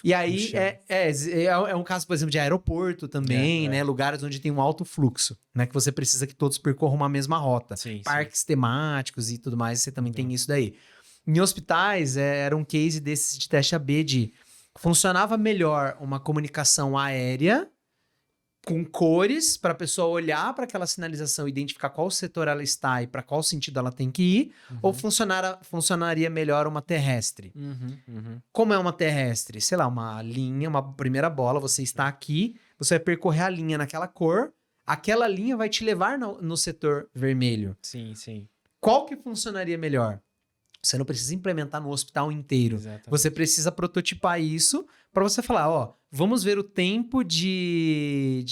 E aí é um caso, por exemplo, de aeroporto também, né? Lugares onde tem um alto fluxo, né? Que você precisa que todos percorram uma mesma rota. Parques temáticos e tudo mais, você também tem isso daí. Em hospitais, era um case desses de teste AB de funcionava melhor uma comunicação aérea com cores para a pessoa olhar para aquela sinalização, identificar qual setor ela está e para qual sentido ela tem que ir, ou funcionaria melhor uma terrestre. Como é uma terrestre? Sei lá, uma linha, uma primeira bola, você está aqui, você vai percorrer a linha naquela cor, aquela linha vai te levar no setor vermelho. Sim. Qual que funcionaria melhor? Você não precisa implementar no hospital inteiro. Exatamente. Você precisa prototipar isso para você falar, vamos ver o tempo de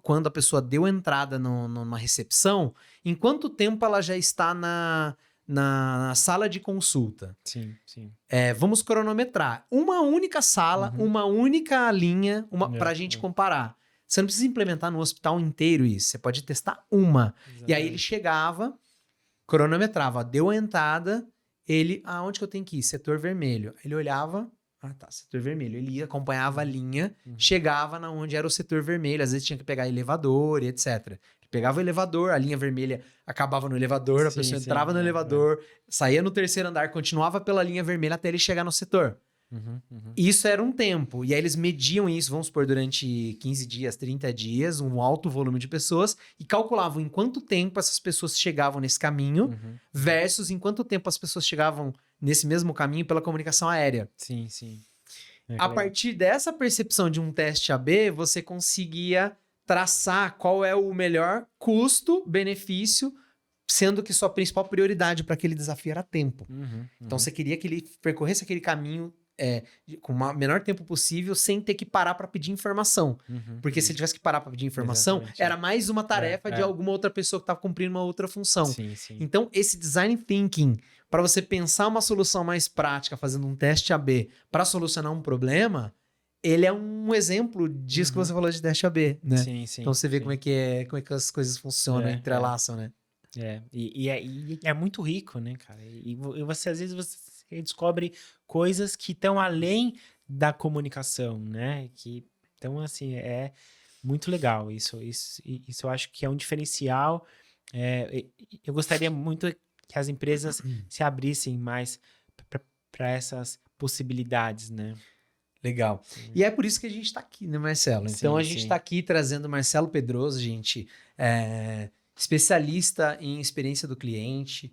quando a pessoa deu entrada numa recepção, em quanto tempo ela já está na sala de consulta. Sim. Vamos cronometrar. Uma única sala, uma única linha, para a gente comparar. Você não precisa implementar no hospital inteiro isso. Você pode testar uma. Exatamente. E aí ele chegava, cronometrava, deu a entrada... Ele, onde que eu tenho que ir? Setor vermelho. Ele olhava, setor vermelho. Ele ia, acompanhava a linha, chegava na onde era o setor vermelho. Às vezes tinha que pegar elevador e etc. Ele pegava o elevador, a linha vermelha acabava no elevador, a pessoa entrava no elevador, saía no terceiro andar, continuava pela linha vermelha até ele chegar no setor. Isso era um tempo. E aí eles mediam isso, vamos supor, durante 15 dias, 30 dias, um alto volume de pessoas, e calculavam em quanto tempo essas pessoas chegavam nesse caminho, versus em quanto tempo as pessoas chegavam nesse mesmo caminho pela comunicação aérea. Sim. A partir dessa percepção de um teste AB, você conseguia traçar qual é o melhor custo-benefício, sendo que sua principal prioridade para aquele desafio era tempo. Então você queria que ele percorresse aquele caminho com o menor tempo possível, sem ter que parar para pedir informação. Porque se ele tivesse que parar para pedir informação, era mais uma tarefa de alguma outra pessoa que estava cumprindo uma outra função. Sim. Então, esse design thinking, para você pensar uma solução mais prática, fazendo um teste AB para solucionar um problema, ele é um exemplo disso que você falou de teste AB, né? Sim. Então você vê como é que as coisas funcionam, entrelaçam, né? E é muito rico, né, cara? E você, às vezes, você descobre coisas que estão além da comunicação, né? Então, assim, é muito legal isso eu acho que é um diferencial. Eu gostaria muito que as empresas se abrissem mais para essas possibilidades, né? Legal. Sim. E é por isso que a gente está aqui, né, Marcelo? Então, a gente está aqui trazendo o Marcelo Pedroso, gente, especialista em experiência do cliente.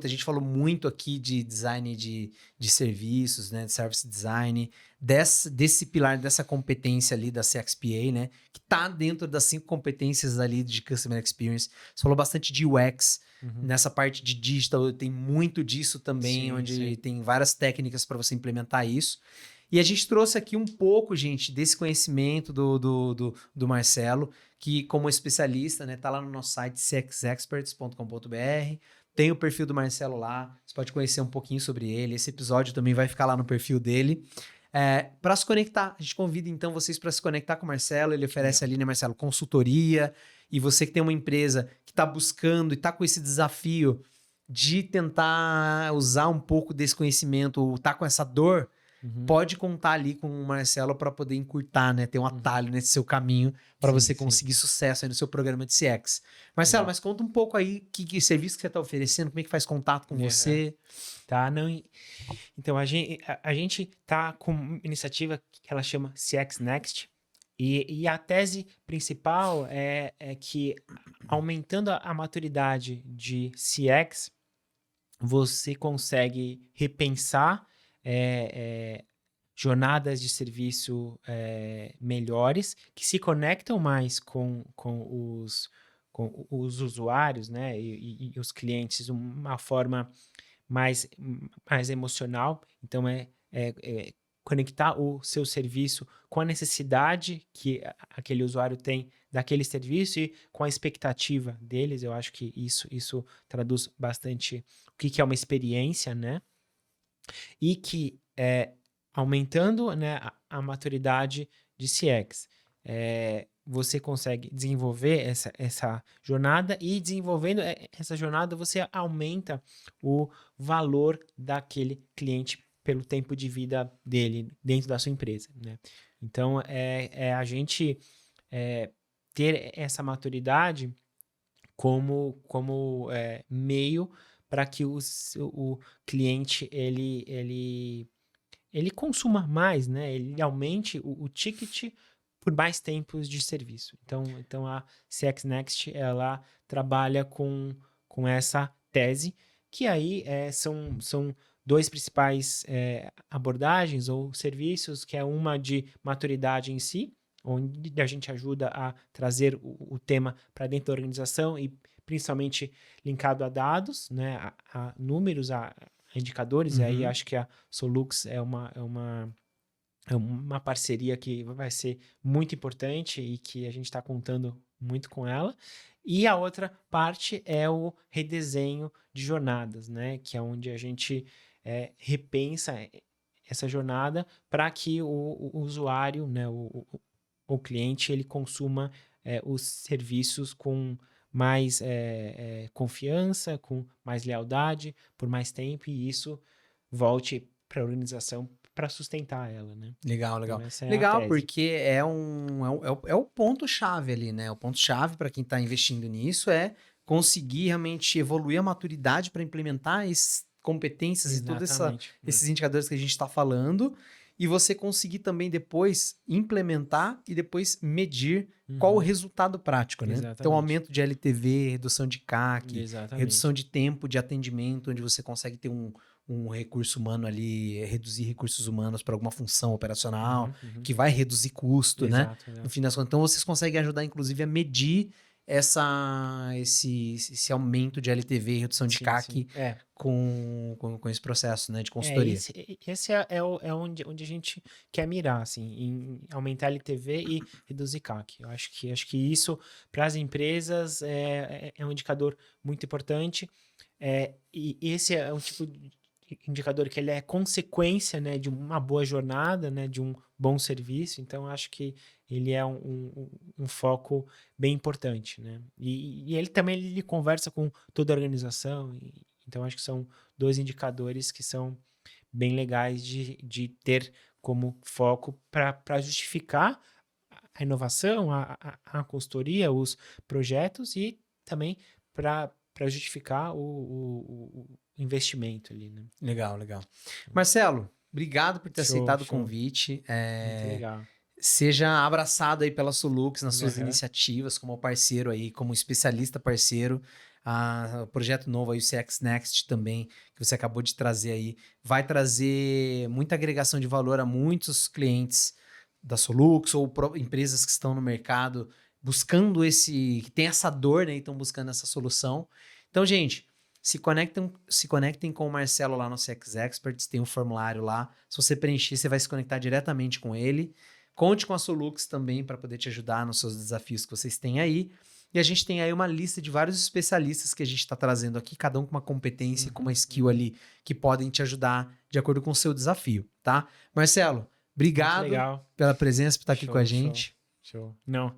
A gente falou muito aqui de design de serviços, né, de service design, desse pilar, dessa competência ali da CXPA, né, que está dentro das 5 competências ali de Customer Experience. Você falou bastante de UX, nessa parte de digital, tem muito disso também, onde tem várias técnicas para você implementar isso. E a gente trouxe aqui um pouco, gente, desse conhecimento do Marcelo, que como especialista, né, tá lá no nosso site cxexperts.com.br. Tem o perfil do Marcelo lá, você pode conhecer um pouquinho sobre ele. Esse episódio também vai ficar lá no perfil dele. Para se conectar, a gente convida então vocês para se conectar com o Marcelo. Ele oferece ali, né, Marcelo, consultoria. E você que tem uma empresa que está buscando e está com esse desafio de tentar usar um pouco desse conhecimento, ou tá com essa dor, pode contar ali com o Marcelo para poder encurtar, né? Ter um atalho nesse seu caminho para você conseguir sucesso aí no seu programa de CX. Marcelo, mas conta um pouco aí que serviço que você está oferecendo, como é que faz contato com você. Tá, então a gente tá com uma iniciativa que ela chama CX Next, e a tese principal é que aumentando a maturidade de CX, você consegue repensar jornadas de serviço melhores, que se conectam mais com os usuários, né, e os clientes de uma forma mais emocional. Então, conectar o seu serviço com a necessidade que aquele usuário tem daquele serviço e com a expectativa deles. Eu acho que isso traduz bastante o que é uma experiência, né? E que aumentando, né, a maturidade de CX, você consegue desenvolver essa jornada, e desenvolvendo essa jornada você aumenta o valor daquele cliente pelo tempo de vida dele dentro da sua empresa, né? Então, a gente ter essa maturidade como meio para que o cliente ele consuma mais, né? Ele aumente o ticket por mais tempos de serviço. Então a CX Next, ela trabalha com essa tese, que aí são dois principais abordagens ou serviços, que é uma de maturidade em si, onde a gente ajuda a trazer o tema para dentro da organização e principalmente linkado a dados, né, a números, a indicadores, e aí acho que a Solux é uma parceria que vai ser muito importante e que a gente está contando muito com ela. E a outra parte é o redesenho de jornadas, né? Que é onde a gente repensa essa jornada para que o usuário, né? O cliente, ele consuma os serviços com mais confiança, com mais lealdade, por mais tempo, e isso volte para a organização para sustentar ela, né? Legal. Então, essa é a Legal, tese. porque é o ponto-chave ali, né? O ponto-chave para quem está investindo nisso é conseguir realmente evoluir a maturidade para implementar competências e todos esses indicadores que a gente está falando, e você conseguir também depois implementar e depois medir qual o resultado prático, né? Exatamente. Então, aumento de LTV, redução de CAC, Exatamente. redução de tempo de atendimento, onde você consegue ter um recurso humano ali, reduzir recursos humanos para alguma função operacional, que vai reduzir custo, né? No fim das contas. Então, vocês conseguem ajudar, inclusive, a medir esse aumento de LTV e redução de CAC com esse processo, né, de consultoria. Esse é onde a gente quer mirar, assim, em aumentar LTV e reduzir CAC. Eu acho que isso, para as empresas, é um indicador muito importante. E esse é um tipo de indicador que ele é consequência, né, de uma boa jornada, né, de um bom serviço. Então, acho que ele é um foco bem importante, né? E ele também ele conversa com toda a organização. Então, acho que são dois indicadores que são bem legais de ter como foco para justificar a inovação, a consultoria, os projetos, e também para justificar o investimento ali, né? Legal. Marcelo, obrigado por ter aceitado o convite. Muito legal. Seja abraçado aí pela Solux nas suas iniciativas, como parceiro aí, como especialista parceiro. O projeto novo aí, o CX Next também, que você acabou de trazer aí, vai trazer muita agregação de valor a muitos clientes da Solux ou empresas que estão no mercado buscando que tem essa dor, né, e estão buscando essa solução. Então, gente, se conectem com o Marcelo lá no CX Experts, tem um formulário lá. Se você preencher, você vai se conectar diretamente com ele. Conte com a Solux também para poder te ajudar nos seus desafios que vocês têm aí. E a gente tem aí uma lista de vários especialistas que a gente está trazendo aqui, cada um com uma competência, com uma skill ali, que podem te ajudar de acordo com o seu desafio, tá? Marcelo, obrigado pela presença, por estar aqui com a gente. Show. Não,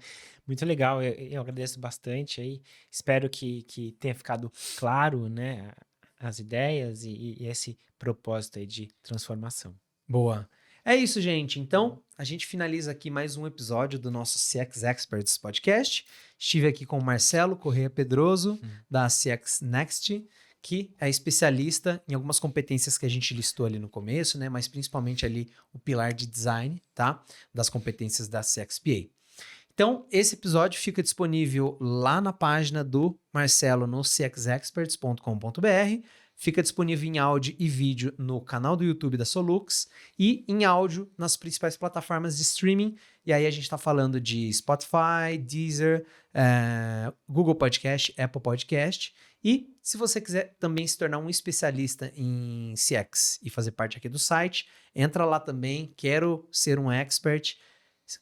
muito legal, eu agradeço bastante aí, espero que tenha ficado claro, né, as ideias e esse propósito aí de transformação. Boa. É isso, gente. Então, a gente finaliza aqui mais um episódio do nosso CX Experts Podcast. Estive aqui com o Marcelo Correia Pedroso, da CX Next, que é especialista em algumas competências que a gente listou ali no começo, né? Mas principalmente ali o pilar de design, tá? Das competências da CXPA. Então, esse episódio fica disponível lá na página do Marcelo no cxexperts.com.br. Fica disponível em áudio e vídeo no canal do YouTube da Solux e em áudio nas principais plataformas de streaming. E aí a gente está falando de Spotify, Deezer, Google Podcast, Apple Podcast. E se você quiser também se tornar um especialista em CX e fazer parte aqui do site, entra lá também, quero ser um expert,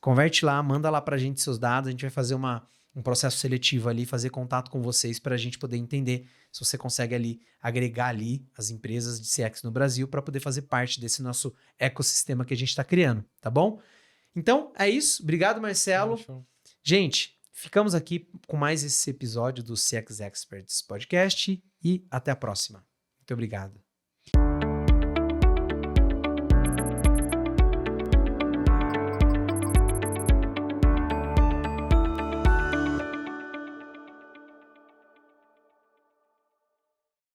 converte lá, manda lá para a gente seus dados, a gente vai fazer um processo seletivo ali, fazer contato com vocês para a gente poder entender se você consegue ali agregar ali as empresas de CX no Brasil para poder fazer parte desse nosso ecossistema que a gente está criando, tá bom? Então, é isso. Obrigado, Marcelo. Show. Gente, ficamos aqui com mais esse episódio do CX Experts Podcast e até a próxima. Muito obrigado.